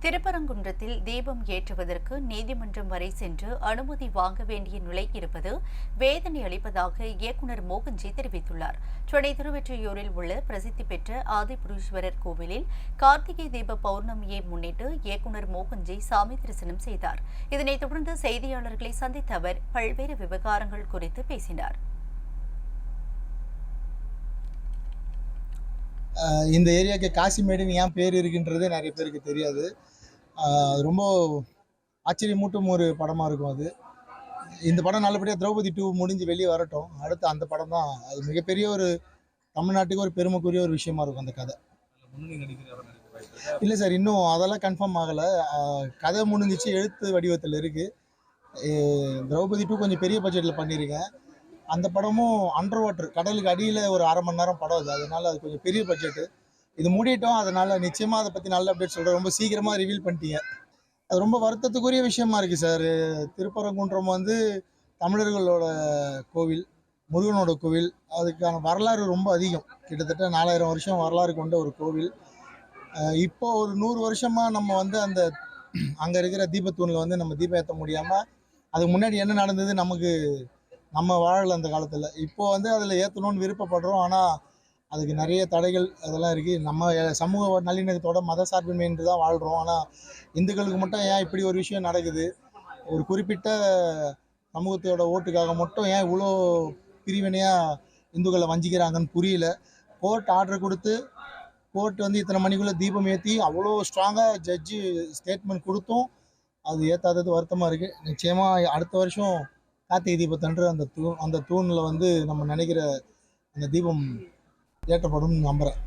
திருப்பரங்குன்றத்தில் தீபம் ஏற்றுவதற்கு நீதிமன்றம் வரை சென்று அனுமதி வாங்க வேண்டிய நிலை இருப்பது வேதனை அளிப்பதாக இயக்குநர் மோகன்ஜி தெரிவித்துள்ளார். சென்னை திருவொற்றியூரில் உள்ள பிரசித்தி பெற்ற ஆதிபுரீஸ்வரர் கோவிலில் கார்த்திகை தீப பௌர்ணமியை முன்னிட்டு இயக்குநர் மோகன்ஜி சாமி தரிசனம் செய்தார். இதனைத் தொடர்ந்து செய்தியாளர்களை சந்தித்த அவர் பல்வேறு விவகாரங்கள் குறித்து பேசினார். இந்த ஏரியாவுக்கு காசிமேடுன்னு ஏன் பேர் இருக்குன்றது நிறைய பேருக்கு தெரியாது. ரொம்ப ஆச்சரியமூட்டும் ஒரு படமாக இருக்கும் அது. இந்த படம் நல்லபடியாக திரௌபதி 2 முடிஞ்சு வெளியே வரட்டும். அடுத்து அந்த படம் தான் அது மிகப்பெரிய ஒரு தமிழ்நாட்டுக்கு ஒரு பெருமைக்குரிய ஒரு விஷயமா இருக்கும் அந்த கதை. இல்லை சார், இன்னும் அதெல்லாம் கன்ஃபார்ம் ஆகலை. கதை முடிஞ்சிச்சு, எழுத்து வடிவத்தில் இருக்குது. திரௌபதி 2 கொஞ்சம் பெரிய பட்ஜெட்டில் பண்ணியிருக்கேன். அந்த படமும் அண்டர் வாட்டர், கடலுக்கு அடியில் ஒரு 1/2 மணி நேரம் படம் அது. அதனால அது கொஞ்சம் பெரிய பட்ஜெட்டு. இது மூடிட்டோம். அதனால நிச்சயமாக அதை பற்றி நல்ல அப்டேட் சொல்கிறேன். ரொம்ப சீக்கிரமாக ரிவீல் பண்ணிட்டீங்க. அது ரொம்ப வருத்தத்துக்குரிய விஷயமா இருக்குது சார். திருப்பரங்குன்றம் தமிழர்களோட கோவில், முருகனோட கோவில். அதுக்கான வரலாறு ரொம்ப அதிகம். கிட்டத்தட்ட 4000 வருஷம் வரலாறு கொண்ட ஒரு கோவில். இப்போ ஒரு 100 வருஷமாக நம்ம அந்த அங்கே இருக்கிற தீபத்தூணில் நம்ம தீபம் ஏற்ற முடியாமல், அதுக்கு முன்னாடி என்ன நடந்தது நம்ம வாழலை அந்த காலத்தில். இப்போ அதில் ஏற்றணும்னு விருப்பப்படுறோம். ஆனால் அதுக்கு நிறைய தடைகள் அதெல்லாம் இருக்குது. நம்ம சமூக நல்லிணக்கத்தோட மத சார்பின்மைன்று தான் வாழ்கிறோம். ஆனால் இந்துக்களுக்கு மட்டும் ஏன் இப்படி ஒரு விஷயம் நடக்குது? ஒரு குறிப்பிட்ட சமூகத்தோட ஓட்டுக்காக மட்டும் ஏன் இவ்வளோ பிரிவினையாக இந்துக்களை வஞ்சிக்கிறாங்கன்னு புரியல. கோர்ட் ஆர்டர் கொடுத்து கோர்ட் இத்தனை மணிக்குள்ளே தீபம் ஏற்றி அவ்வளோ ஸ்ட்ராங்காக ஜட்ஜு ஸ்டேட்மெண்ட் கொடுத்தும் அது ஏற்றாதது வருத்தமாக இருக்குது. நிச்சயமாக அடுத்த வருஷம் கார்த்திகை தீபத்தன்று அந்த தூணில் நம்ம நினைக்கிற அந்த தீபம் ஏற்றப்படும் நம்புகிறேன்.